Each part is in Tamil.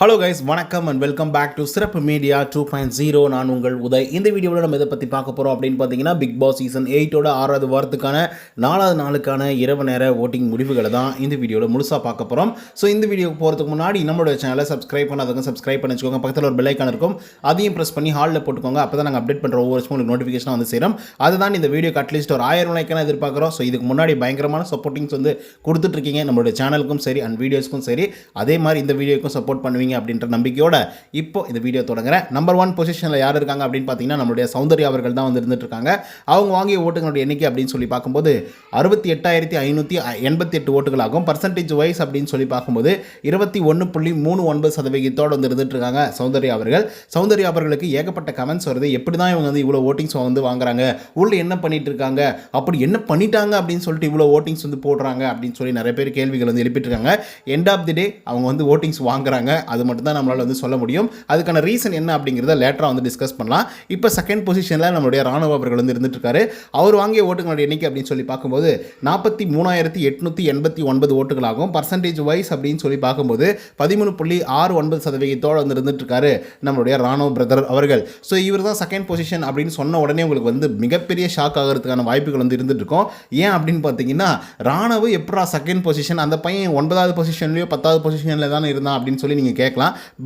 ஹலோ கைஸ், வணக்கம் அண்ட் வெல்கம் பேக் டு சிறப்பு மீடியா 2.0. நான் உங்கள் உதய். இந்த வீடியோவில் நம்ம இதை பற்றி பார்க்க போகிறோம் அப்படின்னு பார்த்தீங்கன்னா, பிக் பாஸ் சீசன் 8ஓட 6வது வாரத்துக்கான 4வது நாளுக்கான இரவு நேர ஓட்டிங் முடிவுகளை தான் இந்த வீடியோவில் முழுசாக பார்க்க போகிறோம். ஸோ இந்த வீடியோக்கு போகிறதுக்கு முன்னாடி நம்மளோட சேனலை சப்ஸ்கிரைப் பண்ணாதவங்க சப்ஸ்கிரைப் பண்ணி வச்சுக்கோங்க. பக்கத்தில் ஒரு பெல் ஐக்கான் இருக்கும், அதையும் ப்ரெஸ் பண்ணி ஹாலில் போட்டுக்கோங்க. அப்போ தான் நாங்கள் அப்டேட் பண்ணுற ஒவ்வொரு வருஷமும் உங்களுக்கு நோட்டிஃபிகேஷன் வந்து சேரும். அதுதான் இந்த வீடியோக்கு அட்லீஸ்ட் ஒரு 1000 லைக்கான எதிர்பார்க்குறோம். ஸோ இதுக்கு முன்னாடி பயங்கரமான சப்போர்ட்டிங்ஸ் வந்து கொடுத்துட்ருக்கீங்க நம்மளோட சேனலுக்கும் சரி அண்ட் வீடியோஸ்க்கும் சரி. அதே மாதிரி இந்த வீடியோக்கும் சப்போர்ட் பண்ணுவீங்க அப்படின்ற நம்பிக்கையோட இப்போ இந்த வீடியோ தொடங்குறேன். நம்பர் 1 பொசிஷனில் யார் இருக்காங்க அப்படின்னு பார்த்தீங்கன்னா, நம்மளுடைய சௌந்தர்யா அவர்கள் தான் வந்து இருந்துட்டு இருக்காங்க. அவங்க வாங்கிய ஓட்டுகளுடைய எண்ணிக்கை அப்படின்னு சொல்லி பார்க்கும்போது 68,588 ஓட்டுகளாகும். பர்சன்டேஜ் வைஸ் அப்படின்னு சொல்லி பார்க்கும்போது 21.39% வந்து இருந்துட்டு இருக்காங்க சௌந்தர்யா அவர்கள். சௌந்தர்யா அவர்களுக்கு ஏகப்பட்ட கமெண்ட்ஸ் வருது. எப்படி தான் இவங்க வந்து இவ்வளோ ஓட்டிங்ஸ் வந்து வாங்குறாங்க, உள்ள என்ன பண்ணிட்டு இருக்காங்க, அப்படி என்ன பண்ணிட்டாங்க அப்படின்னு சொல்லிட்டு இவ்வளோ ஓட்டிங்ஸ் வந்து போடுறாங்க அப்படின்னு சொல்லி நிறைய பேர் கேள்விகள் வந்து எழுப்பிட்டு இருக்காங்க. எண்ட் ஆஃப் தி டே அவங்க வந்து ஓட்டிங்ஸ் வாங்குறாங்க, அது மட்டும் தான் நம்மளால் வந்து சொல்ல முடியும். அதுக்கான ரீசன் என்ன அப்படிங்கிறத லேட்டராக வந்து டிஸ்கஸ் பண்ணலாம். இப்போ செகண்ட் பொசிஷனில் நம்மளுடைய ராணுவ அவர்கள் வந்து இருந்துட்டு இருக்காரு. அவர் வாங்கிய ஓட்டுகளுடைய எண்ணிக்கை அப்படின்னு சொல்லி பார்க்கும்போது 43,889 ஓட்டுகளாகும். பர்சன்டேஜ் வைஸ் அப்படின்னு சொல்லி பார்க்கும்போது 13.69% வந்து இருந்துட்டு இருக்காரு நம்மளுடைய ராணுவ பிரதர் அவர்கள். ஸோ இவர் தான் செகண்ட் பொசிஷன் அப்படின்னு சொன்ன உடனே உங்களுக்கு வந்து மிகப்பெரிய ஷாக் ஆகிறதுக்கான வாய்ப்புகள் வந்து இருந்துட்டு இருக்கும். ஏன் அப்படின்னு பார்த்தீங்கன்னா, ராணுவ எப்படா செகண்ட் பொசிஷன், அந்த பையன் 9வது பொசிஷன்லையோ 10வது பொசிஷனில் தானே இருந்தான் அப்படின்னு சொல்லி நீங்கள் கேட்கலாம்.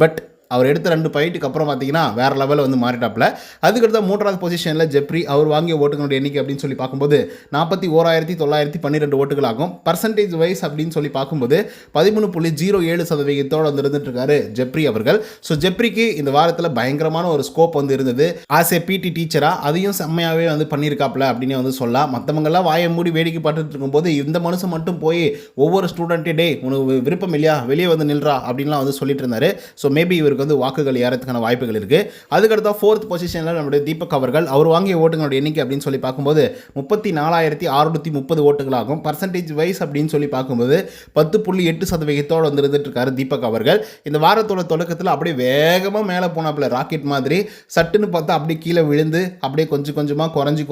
பட் அவர் எடுத்த 2 ஃபைட்டுக்கு அப்புறம் பார்த்தீங்கன்னா வேறு லெவலில் வந்து மாறிட்டாப்பில். அதுக்கடுத்த 3வது பொசிஷனில் ஜெப்ரி அவர் வாங்கிய ஓட்டுகளுடைய எண்ணிக்கை அப்படின்னு சொல்லி பார்க்கும்போது 41,912 ஓட்டுகளாகும். பர்சன்டேஜ் வைஸ் அப்படின்னு சொல்லி பார்க்கும்போது 13.07% வந்து இருந்துட்டு இருக்காரு ஜெப்ரி அவர்கள். ஸோ ஜெப்ரிக்கு இந்த வாரத்தில் பயங்கரமான ஒரு ஸ்கோப் வந்து இருந்தது. ஆஸ் ஏ பிடி டீச்சராக அதையும் செம்மையாகவே வந்து பண்ணியிருக்காப்புல அப்படின்னு வந்து சொல்லலாம். மற்றவங்கெல்லாம் வாயை மூடி வேடிக்கை பார்த்துட்டு இருக்கும்போது இந்த மனுஷன் மட்டும் போய் ஒவ்வொரு ஸ்டூடெண்ட்டே டே உனக்கு விருப்பம் இல்லையா வெளியே வந்து நில்றா அப்படின்லாம் வந்து சொல்லிட்டு இருந்தார். ஸோ மேபி இவருக்கு வந்து வாக்குகள் ஏறதுக்கான வாய்ப்புகள் இருக்கு. அதுக்கடுத்த 4th பொசிஷனில் நம்முடைய தீபக் அவர்கள் அவர் வாங்கிய ஓட்டுகளுடைய எண்ணிக்கை அப்படின்னு சொல்லி பார்க்கும்போது 34,630 ஓட்டுகளாகும். பர்சன்டேஜ் வைஸ் அப்படின்னு சொல்லி பார்க்கும்போது 10.8% வந்து இருந்துட்டு இருக்காரு தீபக் அவர்கள். இந்த வாரத்தோட தொடக்கத்தில் அப்படியே வேகமாக மேலே போனாப்புல ராக்கெட் மாதிரி. சட்டுன்னு பார்த்தா அப்படியே கீழே விழுந்து அப்படியே கொஞ்சம் கொஞ்சமாக குறைஞ்சி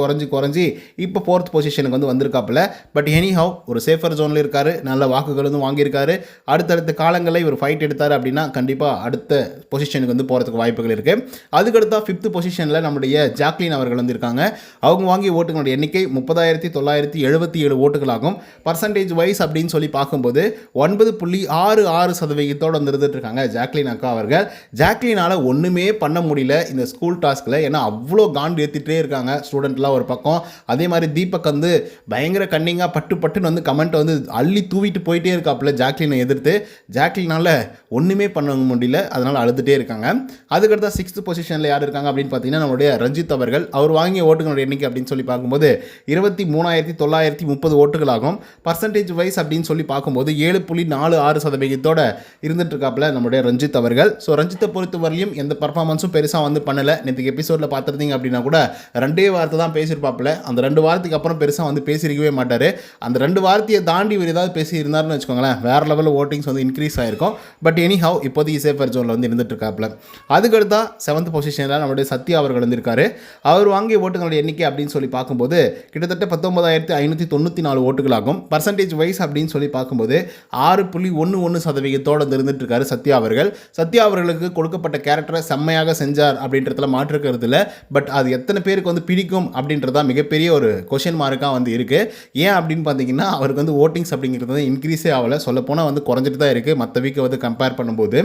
இப்போ 4th பொசிஷனுக்கு வந்து வந்திருக்காப்புல. பட் எனிஹவ் ஒரு சேஃபர் ஜோனில் இருக்காரு, நல்ல வாக்குகள் வந்து வாங்கியிருக்காரு. அடுத்தடுத்த காலங்களில் இவர் ஃபைட் எடுத்தார் அப்படின்னா கண்டிப்பாக அடுத்த பொசிஷனுக்கு வந்து போகிறதுக்கு வாய்ப்புகள் இருக்குது. அதுக்கடுத்தா 5th பொசிஷனில் நம்முடைய ஜாக்லின் அவர்கள் வந்து இருக்காங்க. அவங்க வாங்கிய ஓட்டுகளுடைய எண்ணிக்கை 30,977 ஓட்டுகளாகும். பர்சன்டேஜ் வைஸ் அப்படின்னு சொல்லி பார்க்கும்போது 9.66% வந்து இருந்துட்டு இருக்காங்க ஜாக்லின் அக்கா அவர்கள். ஜாக்லினால் ஒன்றுமே பண்ண முடியல இந்த ஸ்கூல் டாஸ்கில். ஏன்னா அவ்வளோ காண்டு ஏற்றிட்டே இருக்காங்க ஸ்டூடெண்ட்லாம் ஒரு பக்கம். அதே மாதிரி தீபக் வந்து பயங்கர கன்னிங்காக பட்டுன்னு வந்து கமெண்ட் வந்து அள்ளி தூவிட்டு போயிட்டே இருக்காப்புல ஜாக்லினை எதிர்த்து. ஜாக்லினால் ஒன்றுமே பண்ண முடியல, அதனால் அழுதுகிட்டே இருக்காங்க. அதுக்கடுத்த 6th பொசிஷனில் யார் இருக்காங்க அப்படின்னு பார்த்தீங்கன்னா, நம்மளுடைய ரஞ்சித் அவர்கள். அவர் வாங்கிய ஓட்டுகளுடைய எண்ணிக்கை அப்படின்னு சொல்லி பார்க்கும்போது 23,930 ஓட்டுகளாகும். பர்சன்டேஜ் வைஸ் அப்படின்னு சொல்லி பார்க்கும்போது 7.46% இருந்துட்டு இருக்காப்புல நம்மளுடைய ரஞ்சித் அவர்கள். ஸோ ரஞ்சித்தை பொறுத்தவரையும் எந்த பர்ஃபார்மன்ஸும் பெருசாக வந்து பண்ணலை. நேற்றுக்கு எபிசோடில் பார்த்துருந்தீங்க அப்படின்னா கூட 2 வார்த்தை தான் பேசியிருப்பாப்புல. அந்த 2 வாரத்துக்கு அப்புறம் பெருசாக வந்து பேசியிருக்கவே மாட்டார். அந்த 2 வார்த்தையை தாண்டி இவர் ஏதாவது பேசியிருந்தாருன்னு வச்சுக்கோங்களேன், வேறு லெவலில் ஓட்டிங்ஸ் வந்து இன்க்ரீஸ் ஆகிருக்கும். பட் எனிஹவ் இப்போதைக்கு சேஃபர் ஜோனில் வந்து இருந்துட்டு இருக்காப்புல. அதுக்கடுத்தா 7th பொசிஷனில் நம்மளுடைய சத்யா அவர்கள் வந்திருக்காரு. அவர் வாங்கிய ஓட்டுகளுடைய எண்ணிக்கை அப்படின்னு சொல்லி பார்க்கும்போது கிட்டத்தட்ட 19,594 ஓட்டுகளாகும். பர்சன்டேஜ் வைஸ் அப்படின்னு சொல்லி பார்க்கும்போது 6.11% வந்து இருந்துட்டு இருக்காரு சத்யா அவர்கள். சத்யா அவர்களுக்கு கொடுக்கப்பட்ட கேரக்டரை செம்மையாக செஞ்சார் அப்படின்றதுல மாற்றுக்கிறது இல்லை. பட் அது எத்தனை பேருக்கு வந்து பிடிக்கும் அப்படின்றதா மிகப்பெரிய ஒரு கொஷின் மார்க்காக வந்து இருக்குது. ஏன் அப்படின்னு பார்த்தீங்கன்னா, அவருக்கு வந்து ஓட்டிங்ஸ் அப்படிங்கிறது வந்து இன்க்ரீஸே ஆகலை, சொல்லப்போனால் வந்து குறைஞ்சிட்டு தான் இருக்குது மற்ற வீக்கை வந்து கம்பேர் பண்ணும்போது.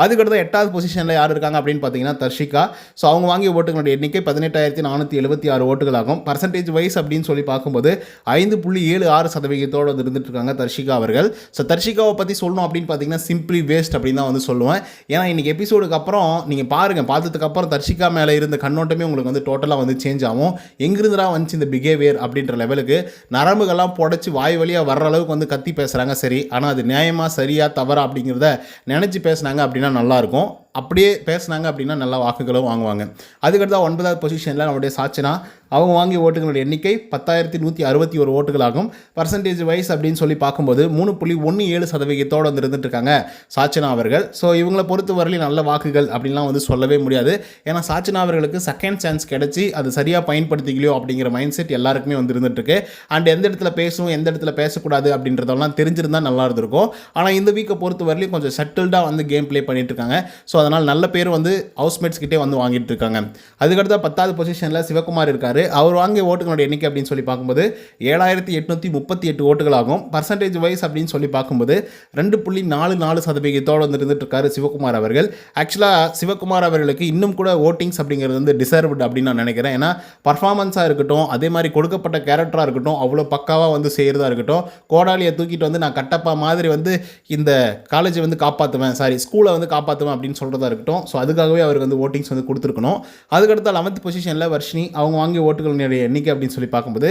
அதுக்கடுத்த 8வது பொசிஷனில் யார் இருக்காங்க அப்படின்னு பார்த்தீங்கன்னா தர்ஷிகா. ஸோ அவங்க வாங்கிய ஓட்டுகளுடைய எண்ணிக்கை 18,476 ஓட்டுகளாகும். பர்சன்டேஜ் வைஸ் அப்படின்னு சொல்லி பார்க்கும்போது 5.76% வந்து இருந்துட்டு இருக்காங்க தர்ஷிகா அவர்கள். ஸோ தர்ஷிகாவை பற்றி சொல்லணும் அப்படின்னு பார்த்தீங்கன்னா சிம்பிளி வேஸ்ட் அப்படின்னு தான் வந்து சொல்லுவேன். ஏன்னா இன்றைக்கி எபிசோடுக்கு அப்புறம் நீங்கள் பாருங்கள், பார்த்ததுக்கு அப்புறம் தர்ஷிகா மேலே இருந்த கண்ணோட்டமே உங்களுக்கு வந்து டோட்டலாக வந்து சேஞ்ச் ஆகும். எங்கிருந்துடா வந்துச்சு இந்த பிஹேவியர் அப்படின்ற லெவலுக்கு நரம்புகள்லாம் புடச்சி வாய் வழியாக வர்ற அளவுக்கு வந்து கத்தி பேசுகிறாங்க. சரி, ஆனால் அது நியாயமாக சரியா தவறா அப்படிங்கிறத நினச்சி பேசுனாங்க அப்படின்னா நல்லாயிருக்கும். அப்படியே பேசுனாங்க அப்படின்னா நல்ல வாக்குகளும் வாங்குவாங்க. அதுக்கடுத்து 9வது பொசிஷனில் நம்முடைய சாச்சனா, அவங்க வாங்கிய ஓட்டுகளுடைய எண்ணிக்கை 10,161 ஓட்டுகளாகும். பர்சன்டேஜ் வைஸ் அப்படின்னு சொல்லி பார்க்கும்போது 3.17% வந்து இருந்துட்டுருக்காங்க சாச்சனா அவர்கள். ஸோ இவங்களை பொறுத்த வரலையும் நல்ல வாக்குகள் அப்படின்லாம் வந்து சொல்லவே முடியாது. ஏன்னா சாச்சனா அவர்களுக்கு செகண்ட் சான்ஸ் கிடச்சி அது சரியாக பயன்படுத்திக்கலையோ அப்படிங்கிற மைண்ட் செட் எல்லாருக்குமே வந்து இருந்துகிட்ருக்கு. அண்ட் எந்த இடத்துல பேசணும் எந்த இடத்துல பேசக்கூடாது அப்படின்றதெல்லாம் தெரிஞ்சிருந்தால் நல்லா இருந்திருக்கும். ஆனால் இந்த வீக்கை பொறுத்த வரலையும் கொஞ்சம் செட்டில்டாக வந்து கேம் ப்ளே பண்ணிட்டு இருக்காங்க. ஸோ அதனால் நல்ல பேர் வந்து ஹவுஸ்மேட்ஸ் கிட்டே வந்து வாங்கிட்டு இருக்காங்க. அதுக்கடுத்த 10வது பொசிஷனில் சிவகுமார் இருக்கார். அவர் வாங்கிய ஓட்டுகளோட எண்ணிக்கை அப்படின்னு சொல்லி பார்க்கும்போது 7,838 ஓட்டுகளாகும். பர்சன்டேஜ் வைஸ் அப்படின்னு சொல்லி பார்க்கும்போது 2.44% வந்து இருந்துட்டு இருக்காரு சிவகுமார் அவர்கள். ஆக்சுவலாக சிவகுமார் அவர்களுக்கு இன்னும் கூட ஓட்டிங்ஸ் அப்படிங்கிறது வந்து டிசர்வ்டு அப்படின்னு நான் நினைக்கிறேன். ஏன்னா பர்ஃபார்மன்ஸாக இருக்கட்டும், அதே மாதிரி கொடுக்கப்பட்ட கேரக்டராக இருக்கட்டும், அவ்வளோ பக்காவாக வந்து செய்கிறதா இருக்கட்டும், கோடாலியை தூக்கிட்டு வந்து நான் கட்டப்பா மாதிரி வந்து இந்த காலேஜை வந்து காப்பாற்றுவேன், ஸ்கூலை வந்து காப்பாற்றுவேன் அப்படின்னு சொல்கிறதா இருக்கட்டும். ஸோ அதுக்காகவே அவருக்கு வந்து ஓட்டிங்ஸ் வந்து கொடுத்துருக்கணும். அதுக்கடுத்த 11th பொசிஷனில் வர்ஷினி, அவங்க வாங்கிய ஓட்டுகளுடைய எண்ணிக்கை அப்படின்னு சொல்லி பார்க்கும்போது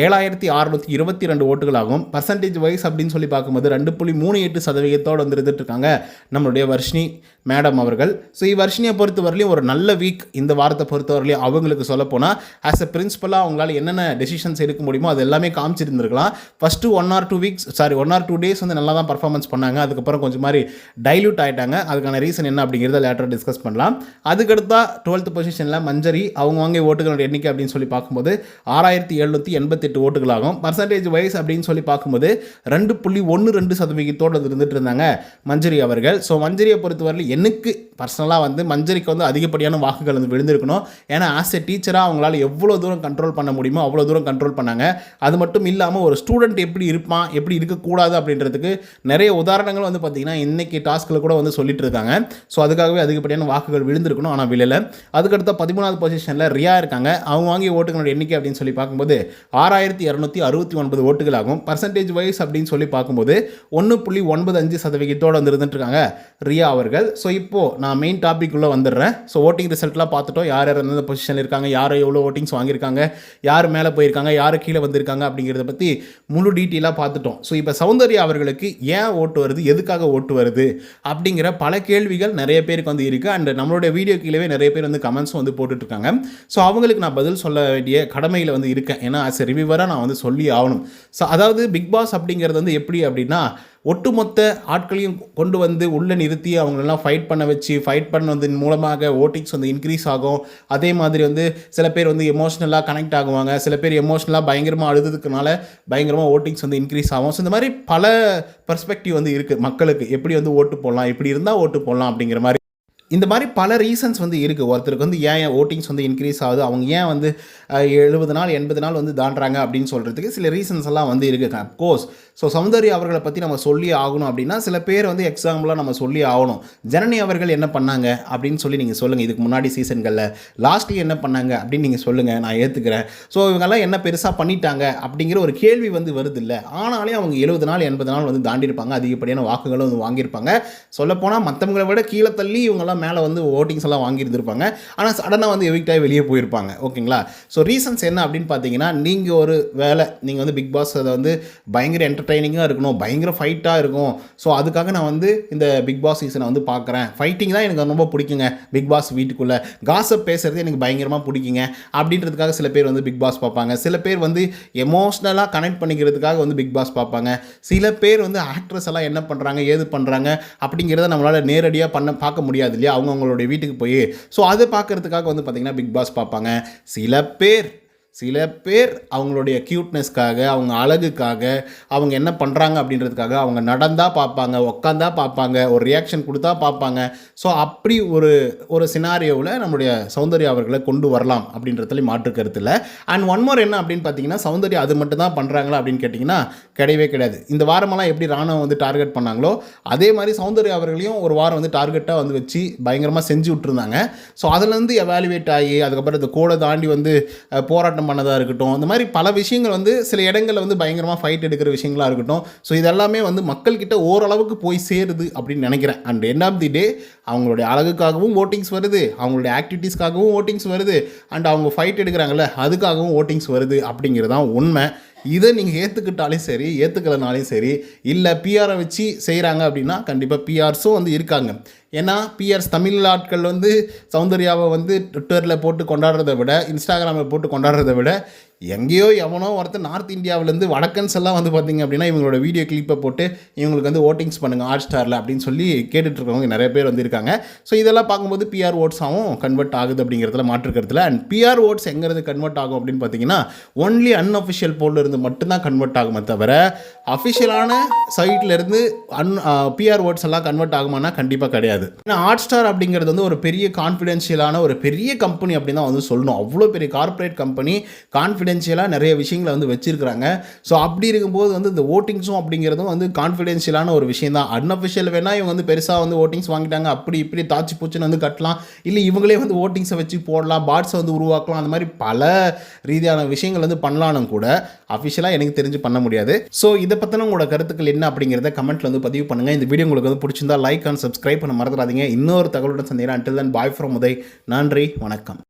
7,622 ஓட்டுகளாகும். பர்சன்டேஜ் வைஸ் அப்படின்னு சொல்லி பார்க்கும்போது 2.38% வந்து இருந்துட்டு இருக்காங்க நம்மளுடைய வர்ஷினி மேடம் அவர்கள். ஸோ வர்ஷினியை பொறுத்தவரையிலையும் ஒரு நல்ல வீக் இந்த வாரத்தை பொறுத்தவரையிலையும் அவங்களுக்கு சொல்லப்போனால் ஆஸ் எ பிரின்சிபலாக அவங்களால என்னென்ன டெசிஷன்ஸ் எடுக்க முடியுமோ அது எல்லாமே காமிச்சிருந்துருக்கலாம். ஃபஸ்ட்டு 1 or 2 days வந்து நல்லா தான் பர்ஃபார்மன்ஸ் பண்ணாங்க. அதுக்கப்புறம் கொஞ்சம் மாதிரி டைல்யூட் ஆகிட்டாங்க. அதுக்கான ரீசன் என்ன அப்படிங்கிறத லேட்டராக டிஸ்கஸ் பண்ணலாம். அதுக்கடுத்தா 12th பொசிஷனில் மஞ்சரி, அவங்க வாங்கிய ஓட்டுகளோட எண்ணிக்கை அப்படின்னு சொல்லி பார்க்கும்போது 6,788 ஓட்டுகளாகும். பர்சன்டேஜ் வைஸ் அப்படின்னு சொல்லி பார்க்கும்போது 2.12% இருந்துட்டு இருந்தாங்க மஞ்சரி அவர்கள். ஸோ மஞ்சரியை பொறுத்தவரையில் எனக்கு பர்சனலாக வந்து மஞ்சரிக்கு வந்து அதிகப்படியான வாக்குகள் வந்து விழுந்திருக்கணும். ஏன்னா ஆஸ் எ டீச்சராக அவங்களால எவ்வளோ தூரம் கண்ட்ரோல் பண்ண முடியுமோ அவ்வளோ தூரம் கண்ட்ரோல் பண்ணாங்க. அது மட்டும் இல்லாமல் ஒரு ஸ்டூடெண்ட் எப்படி இருப்பான், எப்படி இருக்கக்கூடாது அப்படின்றதுக்கு நிறைய உதாரணங்கள் வந்து பார்த்திங்கன்னா இன்றைக்கி டாஸ்கில் கூட வந்து சொல்லிட்டு இருக்காங்க. ஸோ அதுக்காகவே அதிகப்படியான வாக்குகள் விழுந்திருக்கணும், ஆனால் விழலை. அதுக்கடுத்த 13வது பொசிஷனில் ரியா இருக்காங்க. அவங்க வாங்கிய ஓட்டுகளோட எண்ணிக்கை அப்படின்னு சொல்லி பார்க்கும்போது 6,269 ஓட்டுகளாகும். பர்சன்டேஜ் வைஸ் அப்படின்னு சொல்லி பார்க்கும்போது 1.95% வந்து இருந்துட்டு இருக்காங்க ரியா அவர்கள். ஸோ இப்போது நான் மெயின் டாபிக் உள்ள வந்துடுறேன். ஸோ ஓட்டிங் ரிசல்ட்லாம் பார்த்துட்டோம், யார் யார் எந்தெந்த பொசிஷனில் இருக்காங்க, யார் எவ்வளோ ஓட்டிங்ஸ் வாங்கியிருக்காங்க, யார் மேலே போயிருக்காங்க, யார் கீழே வந்திருக்காங்க அப்படிங்கிறத பற்றி முழு டீட்டெயிலாக பார்த்துட்டோம். ஸோ இப்போ சௌந்தர்யா அவர்களுக்கு ஏன் ஓட்டு வருது, எதுக்காக ஓட்டு வருது அப்படிங்கிற பல கேள்விகள் நிறைய பேருக்கு வந்து இருக்குது. அண்ட் நம்மளுடைய வீடியோ கீழே நிறைய பேர் வந்து கமெண்ட்ஸும் வந்து போட்டுட்ருக்காங்க. ஸோ அவங்களுக்கு நான் பதில் சொல்ல வேண்டிய கடமையில் வந்து இருக்கேன். ஏன்னா ஆஸ் எ ரிவ்யூவராக நான் வந்து சொல்லி ஆகணும். ஸோ அதாவது பிக் பாஸ் அப்படிங்கிறது வந்து எப்படி அப்படின்னா ஒட்டுமொத்த ஆட்களையும் கொண்டு வந்து உள்ளே நிறுத்தி அவங்களெல்லாம் ஃபைட் பண்ண வச்சு ஃபைட் பண்ணதன் மூலமாக ஓட்டிங்ஸ் வந்து இன்க்ரீஸ் ஆகும். அதே மாதிரி வந்து சில பேர் வந்து எமோஷ்னலாக கனெக்ட் ஆகுவாங்க, சில பேர் எமோஷ்னலாக பயங்கரமாக அழுதுறதுக்குனால பயங்கரமாக ஓட்டிங்ஸ் வந்து இன்க்ரீஸ் ஆகும். ஸோ இந்த மாதிரி பல பெர்ஸ்பெக்டிவ் வந்து இருக்குது மக்களுக்கு, எப்படி வந்து ஓட்டு போடலாம், இப்படி இருந்தால் ஓட்டு போடலாம் அப்படிங்கிற மாதிரி. இந்த மாதிரி பல ரீசன்ஸ் வந்து இருக்குது. ஒருத்தருக்கு வந்து ஏன் ஓட்டிங்ஸ் வந்து இன்க்ரீஸ் ஆகுது, அவங்க ஏன் வந்து 70 நாள் 80 நாள் வந்து தாண்டுறாங்க அப்படின்னு சொல்கிறதுக்கு சில ரீசன்ஸ் எல்லாம் வந்து இருக்குது. அப்கோர்ஸ் ஸோ சௌந்தர்யா அவர்களை பற்றி நம்ம சொல்லி ஆகணும் அப்படின்னா சில பேர் வந்து எக்ஸாம்பிளாக நம்ம சொல்லி ஆகணும். ஜனனி அவர்கள் என்ன பண்ணாங்க அப்படின்னு சொல்லி நீங்கள் சொல்லுங்கள். இதுக்கு முன்னாடி சீசன்களில் லாஸ்ட்லி என்ன பண்ணாங்க அப்படின்னு நீங்கள் சொல்லுங்கள், நான் ஏற்றுக்கிறேன். ஸோ இவங்கெல்லாம் என்ன பெருசாக பண்ணிட்டாங்க அப்படிங்கிற ஒரு கேள்வி வந்து வருது இல்லை. ஆனாலே அவங்க 70 நாள் 80 நாள் வந்து தாண்டியிருப்பாங்க, அதிகப்படியான வாக்குகளும் வந்து வாங்கியிருப்பாங்க. சொல்லப்போனால் மற்றவங்களை விட கீழே தள்ளி இவங்கெல்லாம் மேலே வந்து ஓட்டிங்ஸ் எல்லாம் வாங்கியிருந்திருப்பாங்க. ஆனால் சடனாக வந்து எவிக்டாகி வெளியே போயிருப்பாங்க. ஓகேங்களா? ஸோ ரீசன்ஸ் என்ன அப்படின்னு பார்த்தீங்கன்னா, நீங்கள் ஒரு வேலை நீங்கள் வந்து பிக் பாஸ் அதை வந்து பயங்கர என்டர்டெய்னிங்காக இருக்கணும், பயங்கர ஃபைட்டாக இருக்கும். ஸோ அதுக்காக நான் வந்து இந்த பிக் பாஸ் சீசனை வந்து பார்க்குறேன். ஃபைட்டிங் தான் எனக்கு ரொம்ப பிடிக்குங்க, பிக் பாஸ் வீட்டுக்குள்ளே காசப் பேசுகிறது எனக்கு பயங்கரமாக பிடிக்குங்க அப்படின்றதுக்காக சில பேர் வந்து பிக் பாஸ் பார்ப்பாங்க. சில பேர் வந்து எமோஷ்னலாக கனெக்ட் பண்ணிக்கிறதுக்காக வந்து பிக் பாஸ் பார்ப்பாங்க. சில பேர் வந்து ஆக்ட்ரஸ் எல்லாம் என்ன பண்ணுறாங்க ஏது பண்ணுறாங்க அப்படிங்கிறத நம்மளால் நேரடியாக பார்க்க முடியாது இல்லையா, அவங்களுடைய வீட்டுக்கு போய். ஸோ அதை பார்க்குறதுக்காக வந்து பார்த்திங்கன்னா பிக் பாஸ் பார்ப்பாங்க. சில பேர் அவங்களுடைய க்யூட்னஸ்க்காக, அவங்க அழகுக்காக, அவங்க என்ன பண்ணுறாங்க அப்படின்றதுக்காக அவங்க நடந்தால் பார்ப்பாங்க, உட்காந்தா பார்ப்பாங்க, ஒரு ரியாக்ஷன் கொடுத்தா பார்ப்பாங்க. ஸோ அப்படி ஒரு சினாரியோவில் நம்முடைய சௌந்தர்யா அவர்களை கொண்டு வரலாம் அப்படின்றதுல மாற்று கருத்து இல்லை. அண்ட் ஒன் மோர் என்ன அப்படின்னு பார்த்தீங்கன்னா, சௌந்தர்யா அது மட்டும் தான் பண்ணுறாங்களா அப்படின்னு கேட்டிங்கன்னா கிடையவே கிடையாது. இந்த வாரமெல்லாம் எப்படி ராணுவ வந்து டார்கெட் பண்ணாங்களோ அதே மாதிரி சௌந்தர்யா அவர்களையும் ஒரு வாரம் வந்து டார்கெட்டாக வந்து வச்சு பயங்கரமாக செஞ்சு விட்டுருந்தாங்க. ஸோ அதுலேருந்து எவாலுவேட் ஆகி அதுக்கப்புறம் இந்த கோடை தாண்டி வந்து போராட்டம் பண்ணதாக இருக்கட்டும், அந்த மாதிரி பல விஷயங்கள் வந்து சில இடங்களில் வந்து பயங்கரமாக ஃபைட் எடுக்கிற விஷயங்களாக இருக்கட்டும். ஸோ இதெல்லாமே வந்து மக்கள்கிட்ட ஓரளவுக்கு போய் சேருது அப்படின்னு நினைக்கிறேன். அண்ட் எண்ட் ஆஃப் தி டே அவங்களுடைய அழகுக்காகவும் ஓட்டிங்ஸ் வருது, அவங்களுடைய ஆக்டிவிட்டீஸ்க்காகவும் ஓட்டிங்ஸ் வருது, அண்ட் அவங்க ஃபைட் எடுக்கிறாங்கல்ல அதுக்காகவும் ஓட்டிங்ஸ் வருது அப்படிங்கிறதான் உண்மை. இதை நீங்கள் ஏற்றுக்கிட்டாலும் சரி ஏற்றுக்கலனாலும் சரி, இல்லை பிஆரை வச்சு செய்கிறாங்க அப்படின்னா கண்டிப்பாக பிஆர்ஸும் வந்து இருக்காங்க. ஏன்னா பிஆர்ஸ் தமிழ் ஆட்கள் வந்து சௌந்தர்யாவை வந்து ட்விட்டரில் போட்டு கொண்டாடுறதை விட, இன்ஸ்டாகிராமில் போட்டு கொண்டாடுறதை விட, எங்கேயோ எவனோ ஒருத்தர் நார்த் இந்தியாவிலேருந்து வடக்கன்ஸ் எல்லாம் வந்து பார்த்திங்க அப்படின்னா இவங்களோட வீடியோ கிளிப்பை போட்டு இவங்களுக்கு வந்து ஓட்டிங்ஸ் பண்ணுங்கள் ஹாட் ஸ்டாரில் அப்படின்னு சொல்லி கேட்டுட்ருக்கவங்க நிறைய பேர் வந்து இருக்காங்க. ஸோ இதெல்லாம் பார்க்கும்போது பிஆர் ஓட்ஸாகவும் கன்வெர்ட் ஆகுது அப்படிங்கிறதுல மாற்றுக்கிறதுல. அண்ட் பிஆர் ஓட்ஸ் எங்கிறது கன்வெர்ட் ஆகும் அப்படின்னு பார்த்தீங்கன்னா ஒன்லி அன்அஃபிஷியல் போலில் இருந்து மட்டும்தான் கன்வெர்ட் ஆகுமே தவிர அஃபிஷியலான சைட்டில் இருந்து பிஆர் ஓட்ஸ் எல்லாம் கன்வெர்ட் ஆகுமானா கண்டிப்பாக கிடையாது. ஏன்னா ஹாட் ஸ்டார் அப்படிங்கிறது வந்து ஒரு பெரிய கான்ஃபிடென்ஷியலான ஒரு பெரிய கம்பெனி அப்படின்னு தான் வந்து சொல்லணும். அவ்வளோ பெரிய கார்ப்பரேட் கம்பெனி கான்ஃபிடென்ஷியலாக நிறைய விஷயங்களை வந்து வச்சிருக்கிறாங்க. ஸோ அப்படி இருக்கும்போது வந்து இந்த ஓட்டிங்ஸும் அப்படிங்கிறதும் வந்து கான்ஃபிடென்ஷியலான ஒரு விஷயம் தான். அன்அஃபிஷியல் வேணால் இவங்க வந்து பெருசாக வந்து ஓட்டிங்ஸ் வாங்கிட்டாங்க அப்படி இப்படி தாச்சி பூச்சின்னு வந்து கட்டலாம், இல்லை இவங்களே வந்து ஓட்டிங்ஸை வச்சு போடலாம், பாட்ஸை வந்து உருவாக்கலாம், அந்த மாதிரி பல ரீதியான விஷயங்கள் வந்து பண்ணலானும் கூட அஃபிஷியலாக எனக்கு தெரிஞ்சு பண்ண முடியாது. ஸோ இதை பற்றின உங்களோட கருத்துக்கள் என்ன அப்படிங்கிறத கமெண்ட்டில் வந்து பதிவு பண்ணுங்கள். இந்த வீடியோ உங்களுக்கு வந்து பிடிச்சிருந்தா லைக் அண்ட் சப்ஸ்கிரைப் பண்ண மறந்துடாதீங்க. இன்னொரு தகவலுடன் சந்திக்கிறேன். until then bye from Uday. நன்றி, வணக்கம்.